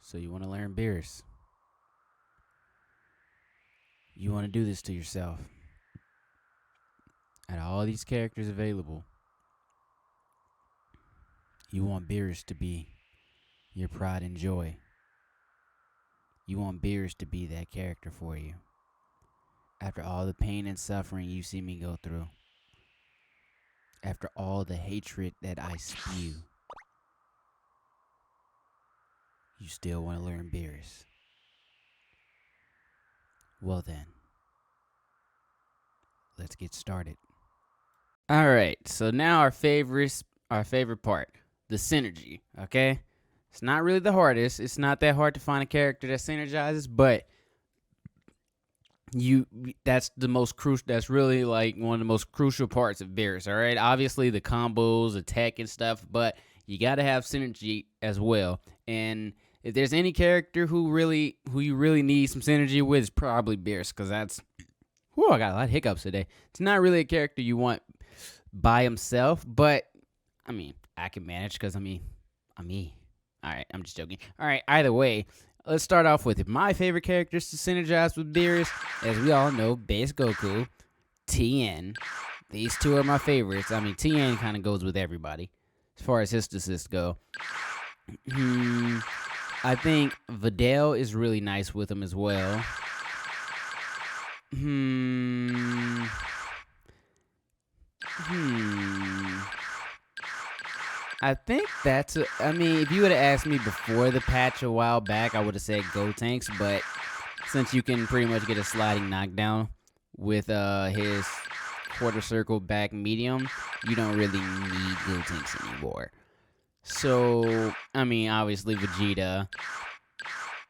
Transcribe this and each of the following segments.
So you want to learn Beerus. You want to do this to yourself. Out of all these characters available, you want Beerus to be your pride and joy. You want Beerus to be that character for you. After all the pain and suffering you see me go through. After all the hatred that I spew. You still want to learn Beerus. Well then, let's get started. Alright, so now our favorite part, the synergy, okay? It's not really the hardest. It's not that hard to find a character that synergizes, but that's the most crucial. That's really like one of the most crucial parts of Beerus, all right? Obviously the combos, the tech and stuff, but you got to have synergy as well. And if there's any character who you really need some synergy with, it's probably Beerus, because that's, whoa, I got a lot of hiccups today. It's not really a character you want by himself, but I mean, I can manage because I'm me. All right, I'm just joking. All right, either way, let's start off with it. My favorite characters to synergize with Beerus, as we all know, Base Goku, TN. These two are my favorites. I mean, TN kind of goes with everybody as far as his assists go. I think Videl is really nice with him as well. I think that's I mean, if you would have asked me before the patch a while back, I would have said Gotenks, but since you can pretty much get a sliding knockdown with his quarter circle back medium, you don't really need Gotenks anymore. So, I mean, obviously Vegeta,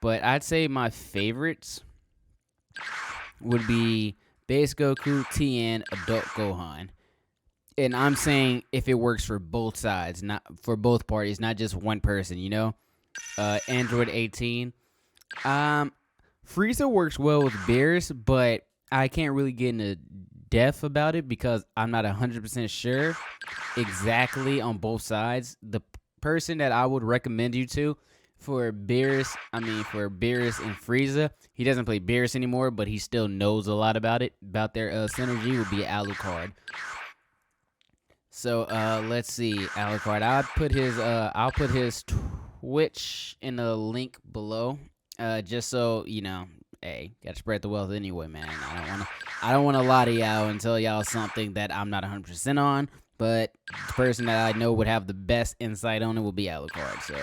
but I'd say my favorites would be Base Goku, TN, Adult Gohan. And I'm saying if it works for both sides, not for both parties, not just one person, you know? Android 18. Frieza works well with Beerus, but I can't really get into depth about it because I'm not 100% sure exactly on both sides. The person that I would recommend you to for Beerus and Frieza, he doesn't play Beerus anymore, but he still knows a lot about their synergy, would be Alucard. So let's see, Alucard. I'll put his Twitch in the link below, just so you know. Hey, gotta spread the wealth anyway, man. I don't want to lie to y'all and tell y'all something that I'm not 100% on. But the person that I know would have the best insight on it will be Alucard. So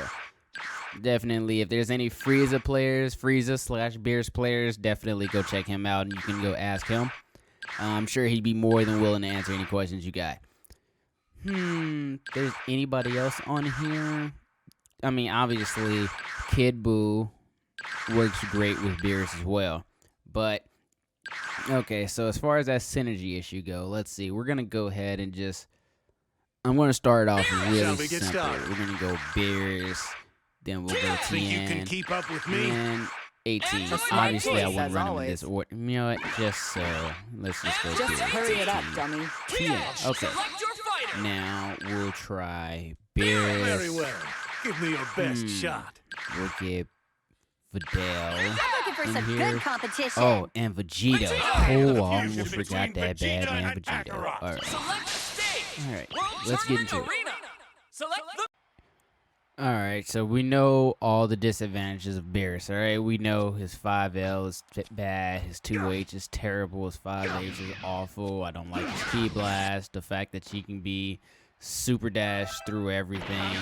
definitely, if there's any Frieza / Beerus players, definitely go check him out and you can go ask him. I'm sure he'd be more than willing to answer any questions you got. There's anybody else on here? I mean, obviously, Kid Buu works great with Beerus as well. But, okay, so as far as that synergy issue go, let's see. We're going to go ahead and I'm going to start off really simple. We're going to go Beerus, then we'll go TN, keep up with me? and 18. Obviously, I wouldn't run them in this order. You know what? Let's just go Just Beerus. hurry it up, dummy. TN. Okay. Now we'll try Beerus. Very well. Give me your best shot. We'll get Videl. I'm looking for some good competition. Oh, and Vegeta. Oh, I almost forgot that bad man Vegeta. Alright, let's get into it. Alright, so we know all the disadvantages of Beerus, alright? We know his 5L is bad, his 2H is terrible, his 5H is awful, I don't like his Ki Blast, the fact that she can be super dash through everything,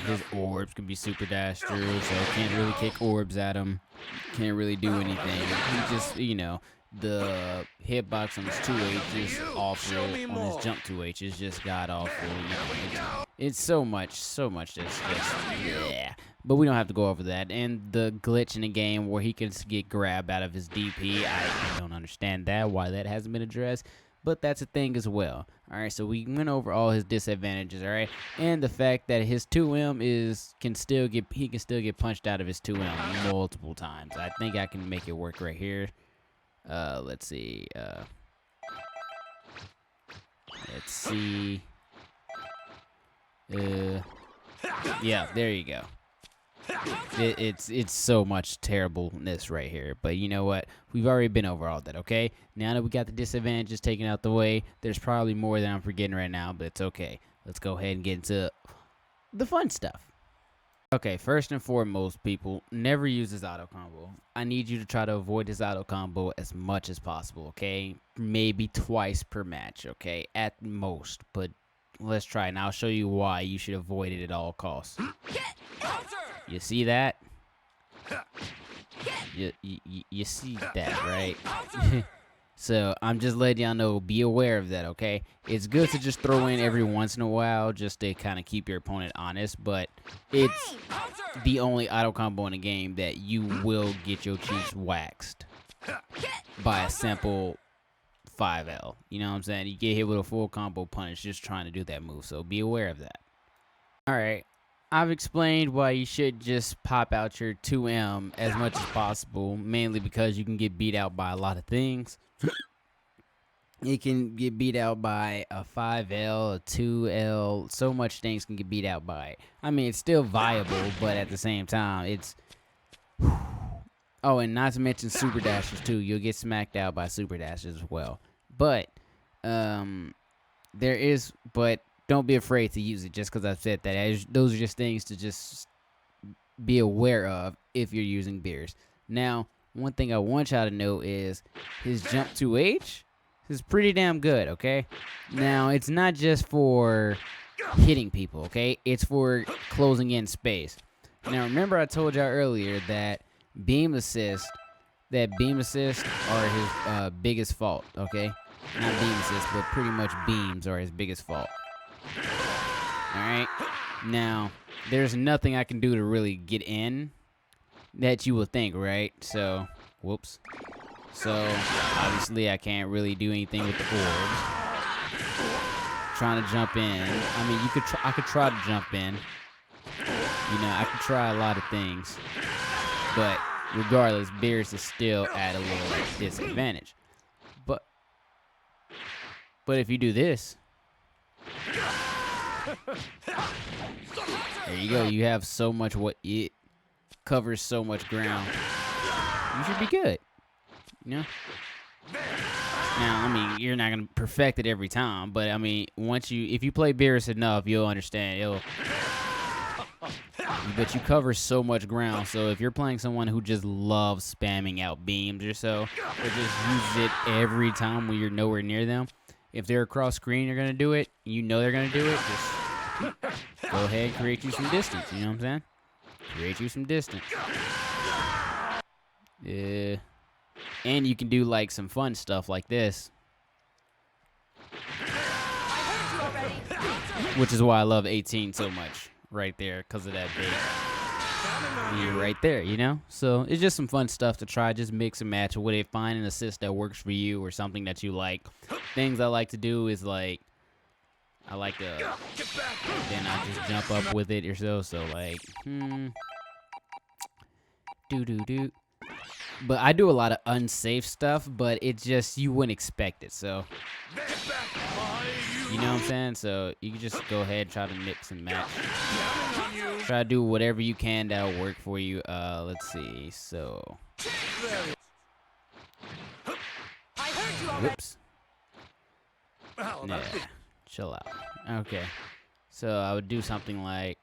his orbs can be super dash through, so can't really kick orbs at him, can't really do anything, he just, you know, the hitbox on his 2H is awful, on his jump 2H is just god awful, you know, it's so much just yeah. But we don't have to go over that. And the glitch in the game where he can get grabbed out of his DP, I don't understand that, why that hasn't been addressed. But that's a thing as well. Alright, so we went over all his disadvantages, alright? And the fact that his 2M can still get punched out of his 2M multiple times. I think I can make it work right here. Let's see. Let's see. Yeah, there you go. It's so much terribleness right here. But you know what? We've already been over all that, okay? Now that we got the disadvantages taken out the way, there's probably more that I'm forgetting right now, but it's okay. Let's go ahead and get into the fun stuff. Okay, first and foremost, people, never use this auto combo. I need you to try to avoid this auto combo as much as possible, okay? Maybe twice per match, okay? At most, but let's try it, and I'll show you why you should avoid it at all costs. You see that? You see that, right? So I'm just letting y'all know, be aware of that, okay? It's good to just throw in every once in a while just to kind of keep your opponent honest, but it's the only auto combo in the game that you will get your cheeks waxed by a simple 5L. You know what I'm saying? You get hit with a full combo punish just trying to do that move, so be aware of that. Alright, I've explained why you should just pop out your 2M as much as possible, mainly because you can get beat out by a lot of things. It can get beat out by a 5L, a 2L, so much things can get beat out by it. I mean, it's still viable, but at the same time, it's... Oh, and not to mention super dashes too. You'll get smacked out by super dashes as well. But, but don't be afraid to use it just because I've said that. Those are just things to just be aware of if you're using Beerus. Now, one thing I want y'all to know is his jump 2H is pretty damn good, okay? Now, it's not just for hitting people, okay? It's for closing in space. Now, remember I told y'all earlier that beam assist are his biggest fault, okay? Not beam assist, but pretty much beams are his biggest fault. Alright? Now, there's nothing I can do to really get in that you would think, right? So, whoops. So, obviously I can't really do anything with the orbs. Trying to jump in. I mean, I could try to jump in. You know, I could try a lot of things. But regardless, Beerus is still at a little disadvantage. But if you do this, there you go. You have so much it covers so much ground. You should be good. You know? Now, I mean, you're not gonna perfect it every time, but I mean, if you play Beerus enough, you'll understand. But you cover so much ground, so if you're playing someone who just loves spamming out beams or so, or just uses it every time when you're nowhere near them, if they're across screen, you're gonna do it. You know they're gonna do it. Just go ahead and create you some distance. You know what I'm saying? Create you some distance. Yeah. And you can do like some fun stuff like this, which is why I love 18 so much right there, because of that bait. You're right there, you know? So it's just some fun stuff to try. Just mix and match with it. Find an assist that works for you or something that you like. Things I like to do is like, I like to, then I just jump up with it or so. So like, do. But I do a lot of unsafe stuff, but it just, you wouldn't expect it, so. You know what I'm saying? So you can just go ahead and try to mix and match. Try to do whatever you can that'll work for you. Let's see, so. Whoops. Yeah, chill out. Okay. So I would do something like,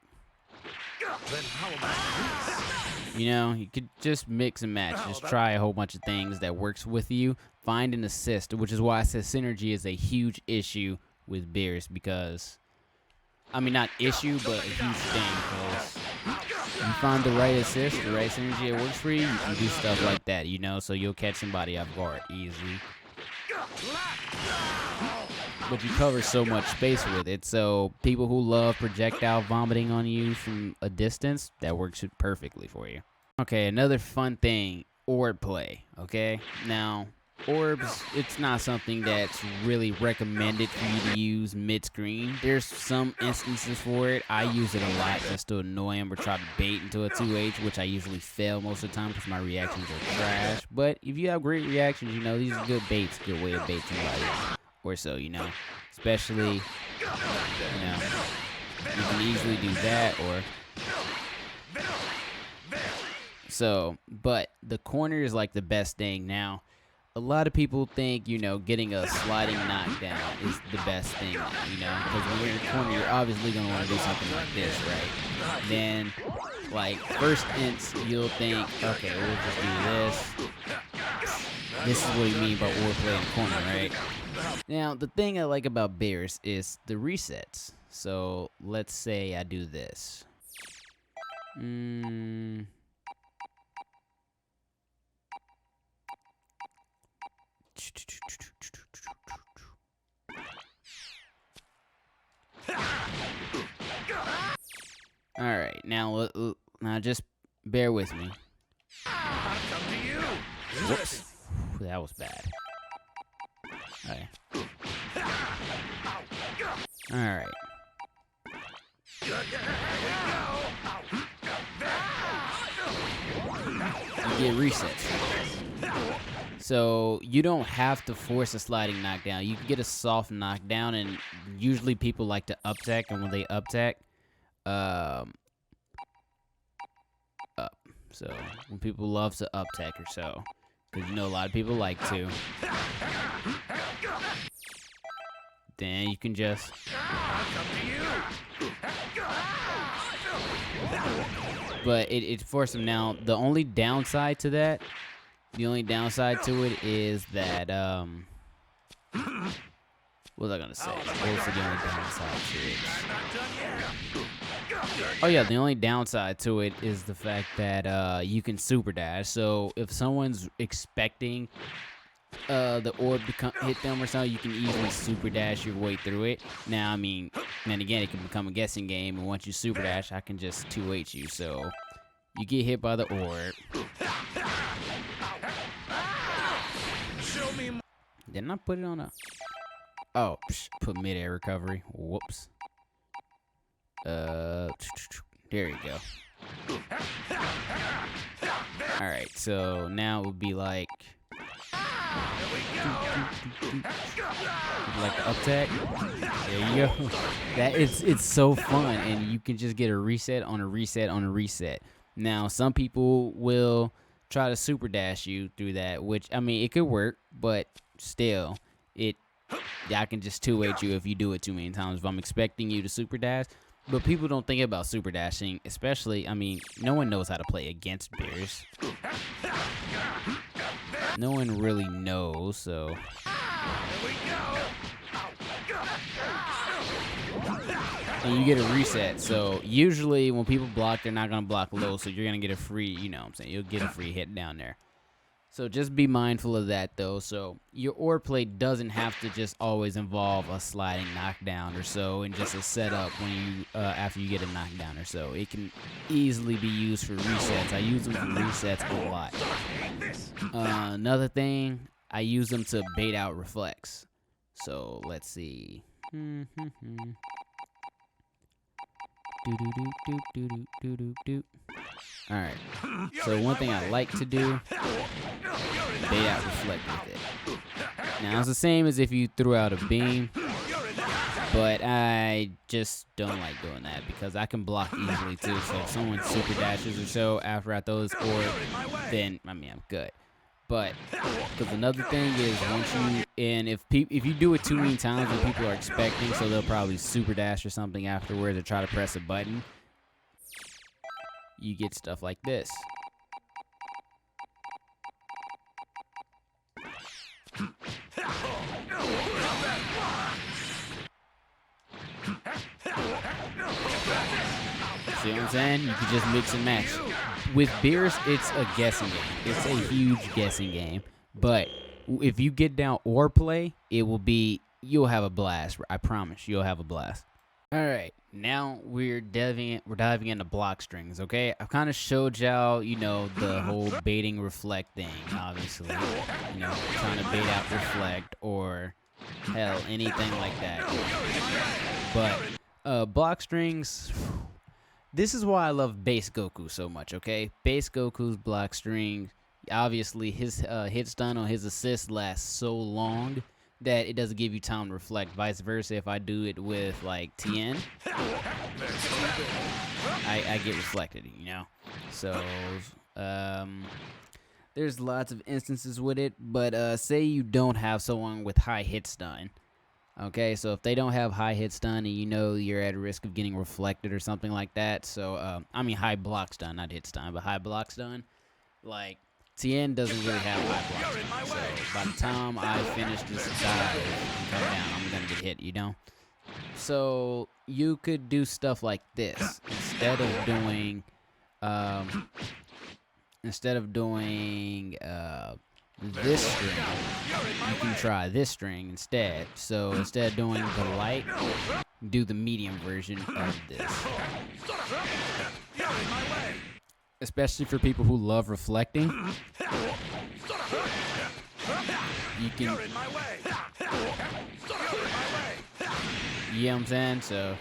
you know, you could just mix and match. Just try a whole bunch of things that works with you. Find an assist, which is why I said synergy is a huge issue with Beerus, because, I mean, not issue, but a huge thing, because you find the right assist, the right synergy that works for you, you can do stuff like that, you know, so you'll catch somebody off guard easily. but you cover so much space with it. So people who love projectile vomiting on you from a distance, that works perfectly for you. Okay, another fun thing, orb play. Okay, now orbs, it's not something that's really recommended for you to use mid-screen. There's some instances for it. I use it a lot just to annoy him or try to bait into a 2H, which I usually fail most of the time because my reactions are trash. But if you have great reactions, you know, these are good baits, good way of bait somebody or so, you know. Especially, you know, you can easily do that or... So, but the corner is like the best thing. Now, a lot of people think, you know, getting a sliding knockdown is the best thing, you know, because when you're in the corner, you're obviously going to want to do something like this, right? Then, like, first inst, you'll think, okay, we'll just do this. This is what you mean by orb play in the corner, right? Now, the thing I like about Beerus is the resets. So, let's say I do this. All right, now just bear with me. Whoops, that was bad. Okay. All right. You get resets. So you don't have to force a sliding knockdown. You can get a soft knockdown, and usually people like to up-tack, and when they up-tack, up. So when people love to up-tack or so, because you know a lot of people like to, then you can just... But it forces them. Now, the only downside to that, the only downside to it is that, what was I gonna say? What was the only downside to it? Oh yeah, the only downside to it is the fact that you can super dash. So if someone's expecting the orb to hit them or something, you can easily super dash your way through it. Now, I mean, then again, it can become a guessing game, and once you super dash, I can just 2H you. So you get hit by the orb. Didn't I put it on a... Oh, put mid-air recovery. Whoops. There you go. Alright, so now it would be like... Like the up-tack. There you go. It's so fun, and you can just get a reset on a reset on a reset. Now, some people will try to super dash you through that, which, I mean, it could work, but still, I can just 2H you if you do it too many times if I'm expecting you to super dash. But people don't think about super dashing, especially, I mean, no one knows how to play against Beerus. No one really knows, so... And you get a reset, so usually when people block, they're not going to block low, so you're going to get a free, you know what I'm saying, you'll get a free hit down there. So just be mindful of that, though. So your orb play doesn't have to just always involve a sliding knockdown or so, and just a setup when you after you get a knockdown or so. It can easily be used for resets. I use them for resets a lot. Another thing, I use them to bait out reflex. So let's see. Alright, so one thing I like to do, bait out reflect with it. Now it's the same as if you threw out a beam, but I just don't like doing that because I can block easily too. So if someone super dashes or so after I throw this orb, then I mean I'm good. But because another thing is once you if you do it too many times and people are expecting, so they'll probably super dash or something afterwards or try to press a button, you get stuff like this. See what I'm saying? You can just mix and match. With Beerus, it's a guessing game. It's a huge guessing game. But if you get down or play, it will be you'll have a blast. I promise you'll have a blast. All right, now we're diving into block strings. Okay, I've kind of showed y'all, the whole baiting reflect thing. Obviously, trying to bait out reflect or hell anything like that. But block strings. This is why I love base Goku so much. Okay, base Goku's block strings. Obviously, his hit stun on his assist lasts so long that it doesn't give you time to reflect. Vice versa, if I do it with like TN, I get reflected, So there's lots of instances with it, but say you don't have someone with high hit stun. Okay, so if they don't have high hit stun and you're at risk of getting reflected or something like that, so I mean high block stun, not hit stun, but high block stun, like TN doesn't really have high block stun, so by the time I finish this dive and come down, I'm gonna get hit, So you could do stuff like this instead of doing this string. You can try this string instead. So instead of doing the light, do the medium version of this. Especially for people who love reflecting, you can. You know what I'm saying? So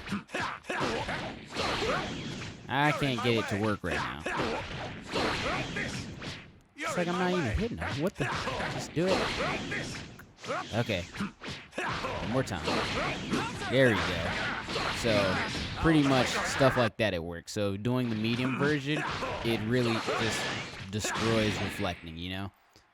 I can't get it to work right now. It's like I'm not even hitting her. What the? Just do it. Okay. One more time. There we go. So pretty much stuff like that it works. So doing the medium version, it really just destroys reflecting,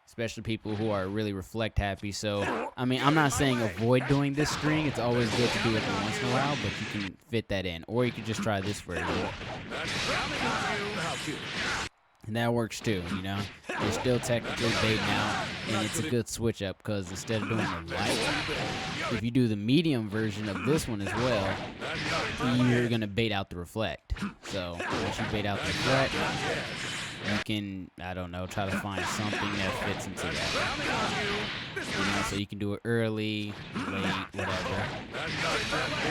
Especially people who are really reflect happy. So, I mean, I'm not saying avoid doing this string. It's always good to do it every once in a while, but you can fit that in. Or you can just try this version. And that works too, You're still technically baiting out, and it's a good switch up because instead of doing the light, if you do the medium version of this one as well, you're going to bait out the reflect. So once you bait out the reflect, you can, I don't know, try to find something that fits into that. So you can do it early, late, whatever.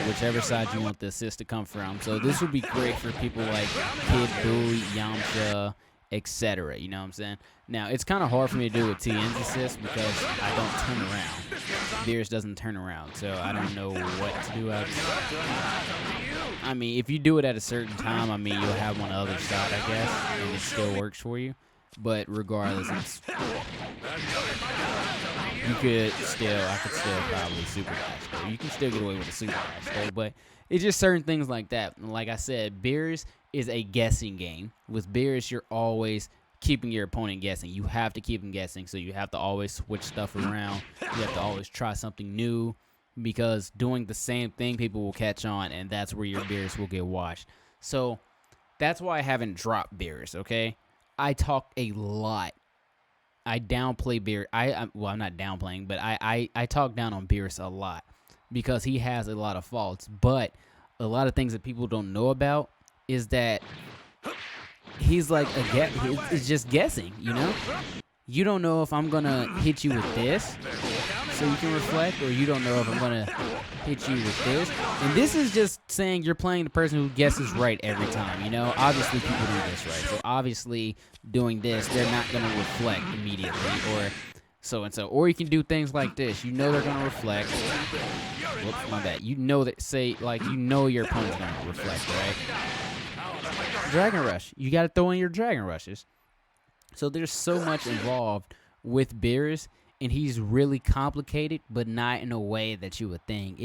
Whichever side you want the assist to come from. So this would be great for people like Kid Buu, Yamcha, etc. You know what I'm saying? Now, it's kind of hard for me to do with TN's assist because I don't turn around. Beerus doesn't turn around, so I don't know what to do out there. I mean, if you do it at a certain time, I mean, you'll have one on the other side, I guess, and it still works for you. But regardless, I could still probably super dash though. You can still get away with a super dash though, but it's just certain things like that. And like I said, Beerus is a guessing game. With Beerus, you're always keeping your opponent guessing. You have to keep them guessing, so you have to always switch stuff around. You have to always try something new, because doing the same thing, people will catch on, and that's where your Beerus will get washed. So that's why I haven't dropped Beerus, okay? I talk a lot. I downplay Beerus. I'm not downplaying, but I talk down on Beerus a lot because he has a lot of faults. But a lot of things that people don't know about is that he's like it's just guessing, You don't know if I'm gonna hit you with this, so you can reflect, or you don't know if I'm gonna hit you with this. And this is just saying you're playing the person who guesses right every time, Obviously, people do this right. So obviously, doing this, they're not gonna reflect immediately, or so and so. Or you can do things like this. They're gonna reflect. Whoops, my bad. Your opponent's gonna reflect, right? Dragon Rush. You gotta throw in your Dragon Rushes. So there's so much involved with Beerus, and he's really complicated, but not in a way that you would think.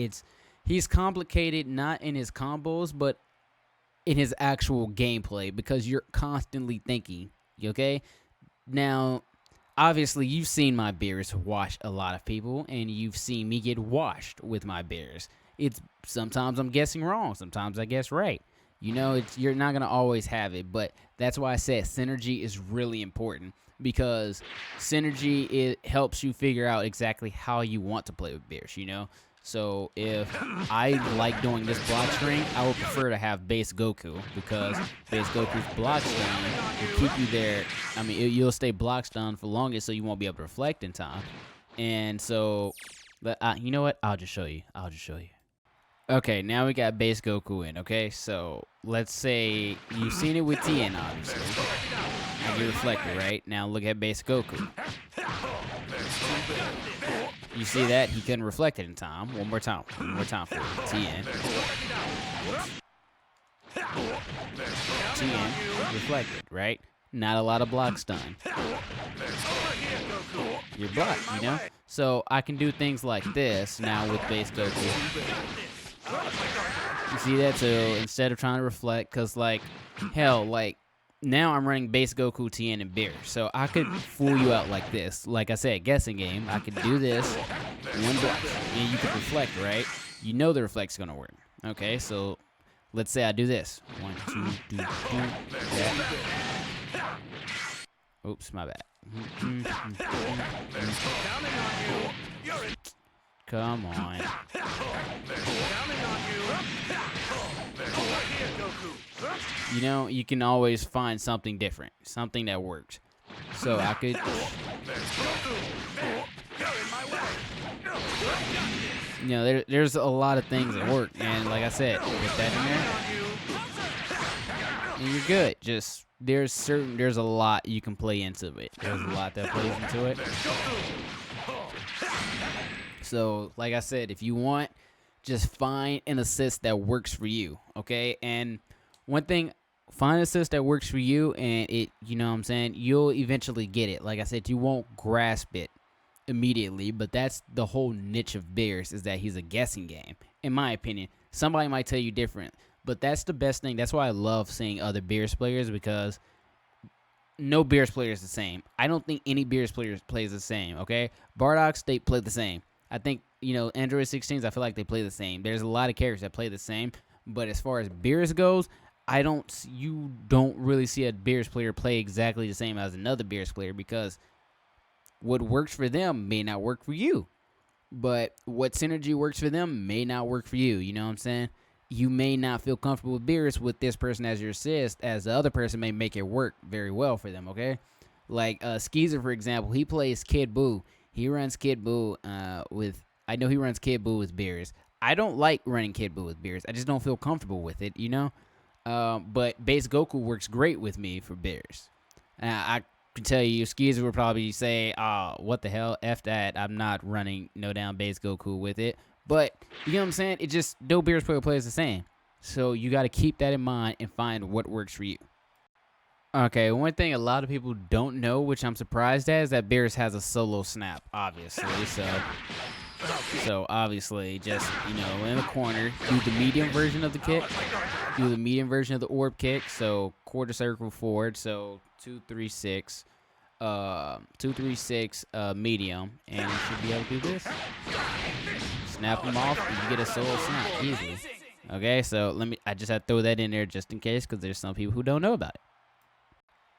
He's complicated not in his combos, but in his actual gameplay, because you're constantly thinking, okay? Now, obviously, you've seen my Beerus wash a lot of people, and you've seen me get washed with my Beerus. Sometimes I'm guessing wrong, sometimes I guess right. You're not going to always have it, but that's why I said synergy is really important, because synergy, it helps you figure out exactly how you want to play with Beerus, So if I like doing this block string, I would prefer to have base Goku, because base Goku's block string will keep you there. I mean, you'll stay block stun for longest, so you won't be able to reflect in time. And so You know what? I'll just show you. Okay, now we got base Goku in, okay? So, let's say you've seen it with Tien, obviously. And you reflected, right? Now look at base Goku. You see that? He couldn't reflect it in time. One more time for Tien. Tien reflected, right? Not a lot of blocks done. You're blocked, you know? So, I can do things like this now with base Goku. You see that? So instead of trying to reflect, because like, hell, like, now I'm running base Goku, Tien, and Beerus. So I could fool you out like this. Like I said, guessing game. I could do this, one block, and you could reflect, right? You know the reflect's going to work. Okay, so let's say I do this. 1, 2, 3, 4. Oops, my bad. Come on. You know, you can always find something different, something that works. So I could... You know, there's a lot of things that work. And like I said, put that in there, and you're good. Just, there's a lot you can play into it. There's a lot that plays into it. So, like I said, if you want, just find an assist that works for you, okay? And one thing, find an assist that works for you, and it, you know what I'm saying, you'll eventually get it. Like I said, you won't grasp it immediately, but that's the whole niche of Beerus, is that he's a guessing game, in my opinion. Somebody might tell you different, but that's the best thing. That's why I love seeing other Beerus players, because no Beerus player is the same. I don't think any Beerus player plays the same, okay? Bardock's, they play the same. I think, you know, Android 16s, I feel like they play the same. There's a lot of characters that play the same, but as far as Beerus goes, you don't really see a Beerus player play exactly the same as another Beerus player, because what works for them may not work for you. But what synergy works for them may not work for you, you know what I'm saying? You may not feel comfortable with Beerus with this person as your assist, as the other person may make it work very well for them, okay? Like Skeezer, for example, he plays Kid Buu. He runs Kid Buu I know he runs Kid Buu with Beerus. I don't like running Kid Buu with Beerus. I just don't feel comfortable with it, you know? But base Goku works great with me for Beerus. I can tell you, Skeezer would probably say, what the hell, F that. I'm not running no down base Goku with it. But, you know what I'm saying? It just, no Beerus player plays the same. So you got to keep that in mind and find what works for you. Okay, one thing a lot of people don't know, which I'm surprised at, is that Beerus has a solo snap, obviously. So obviously, just, you know, in the corner, do the medium version of the kick, do the medium version of the orb kick, so quarter circle forward, so 2, 3, 6, 2, 3, 6, medium, and you should be able to do this. Snap them off, and you get a solo snap, easily. Okay, so I just have to throw that in there just in case, because there's some people who don't know about it.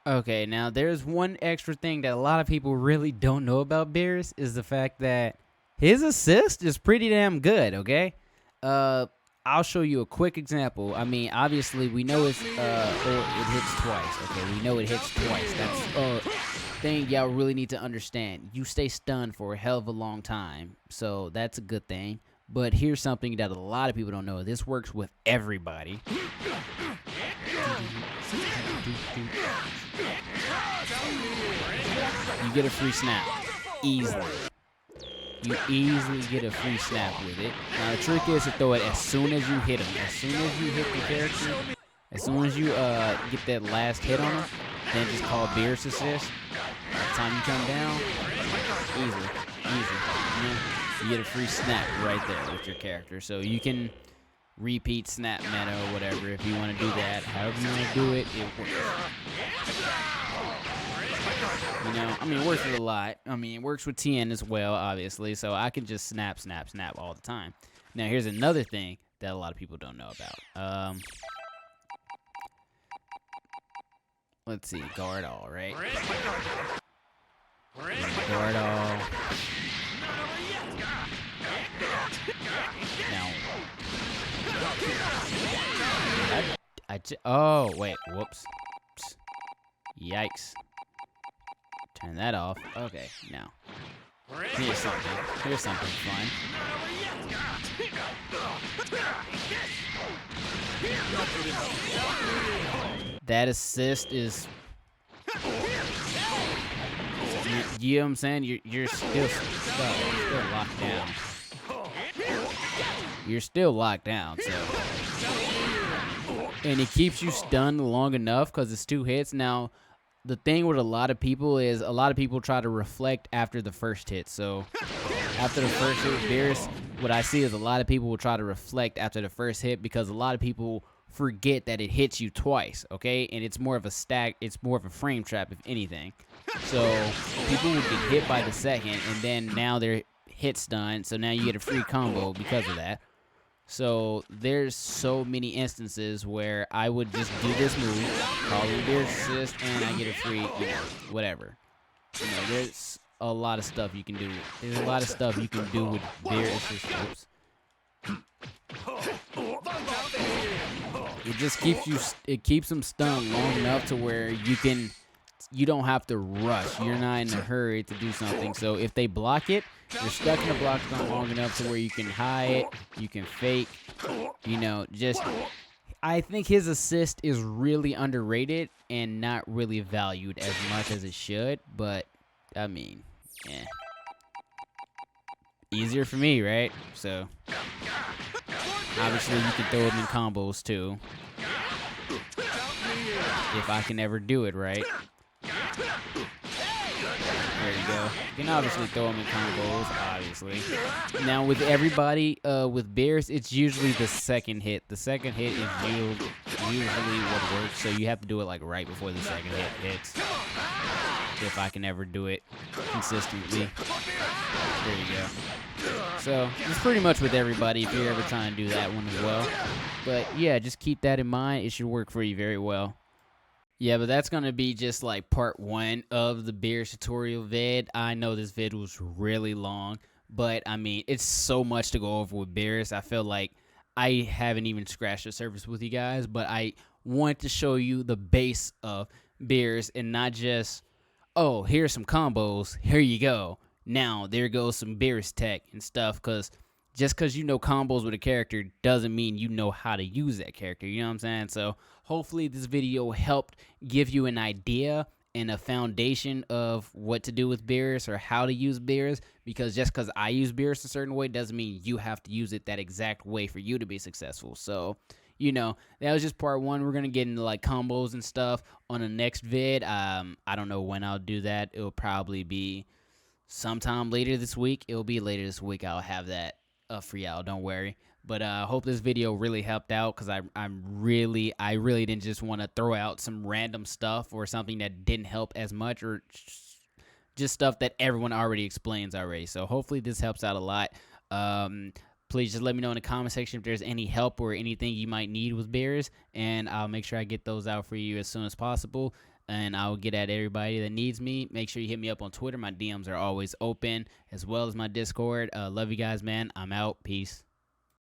Okay, now there's one extra thing that a lot of people really don't know about Beerus, is the fact that his assist is pretty damn good, okay? I'll show you a quick example. I mean, obviously, we know it hits twice, okay? We know it hits twice. That's a thing y'all really need to understand. You stay stunned for a hell of a long time, so that's a good thing. But here's something that a lot of people don't know. This works with everybody. You get a free snap. Easily. You easily get a free snap with it. Now, the trick is to throw it as soon as you hit him. As soon as you hit the character, as soon as you get that last hit on him, then just call Beerus assist. By the time you come down, easy. You know, you get a free snap right there with your character. So you can repeat snap meta or whatever if you want to do that. However you want to do it, it works. You know, I mean, it works with a lot. I mean, it works with Tien as well, obviously. So I can just snap all the time. Now, here's another thing that a lot of people don't know about. Let's see, guard all, right? Guard all. Now, oh, wait, whoops. Yikes. Turn that off. Okay, now. Here's something. Here's something fun. That assist is. You know what I'm saying? You're still stuck. You're still locked down. You're still locked down. So. And it keeps you stunned long enough because it's 2 hits. Now, the thing with a lot of people is a lot of people try to reflect after the first hit. So, after the first hit, Beerus, what I see is a lot of people will try to reflect after the first hit because a lot of people forget that it hits you twice, okay? And it's more of a stack, it's more of a frame trap, if anything. So, people will get hit by the second, and then now they're hit stunned, so now you get a free combo because of that. So there's so many instances where I would just do this move, call in Beerus assist, and I get a free, whatever. There's a lot of stuff you can do. There's a lot of stuff you can do with Beerus assist. It just keeps you. It keeps them stunned long enough to where you don't have to rush. You're not in a hurry to do something. So if they block it, you're stuck in the block stun long enough to where you can hide, you can fake, I think his assist is really underrated and not really valued as much as it should, but, I mean, easier for me, right? So, obviously you can throw him in combos too, if I can ever do it right. There you go. You can obviously throw them in combos, obviously. Now, with everybody, with Beerus, it's usually the second hit. The second hit is usually what works, so you have to do it, like, right before the second hit hits. If I can ever do it consistently. There you go. So, it's pretty much with everybody if you're ever trying to do that one as well. But, yeah, just keep that in mind. It should work for you very well. Yeah, but that's going to be just like part 1 of the Beerus tutorial vid. I know this vid was really long, but I mean, it's so much to go over with Beerus. I feel like I haven't even scratched the surface with you guys, but I want to show you the base of Beerus and not just, oh, here's some combos, here you go. Now, there goes some Beerus tech and stuff, because just because you know combos with a character doesn't mean you know how to use that character, you know what I'm saying? So, hopefully this video helped give you an idea and a foundation of what to do with Beerus or how to use Beerus, because just because I use Beerus a certain way doesn't mean you have to use it that exact way for you to be successful. So, that was just part 1. We're going to get into like combos and stuff on the next vid. I don't know when I'll do that. It'll probably be sometime later this week. It'll be later this week. I'll have that up for y'all. Don't worry. But I hope this video really helped out, because I really didn't just want to throw out some random stuff or something that didn't help as much, or just stuff that everyone already explains already. So hopefully this helps out a lot. Please just let me know in the comment section if there's any help or anything you might need with Beerus, and I'll make sure I get those out for you as soon as possible. And I'll get at everybody that needs me. Make sure you hit me up on Twitter. My DMs are always open, as well as my Discord. Love you guys, man. I'm out. Peace.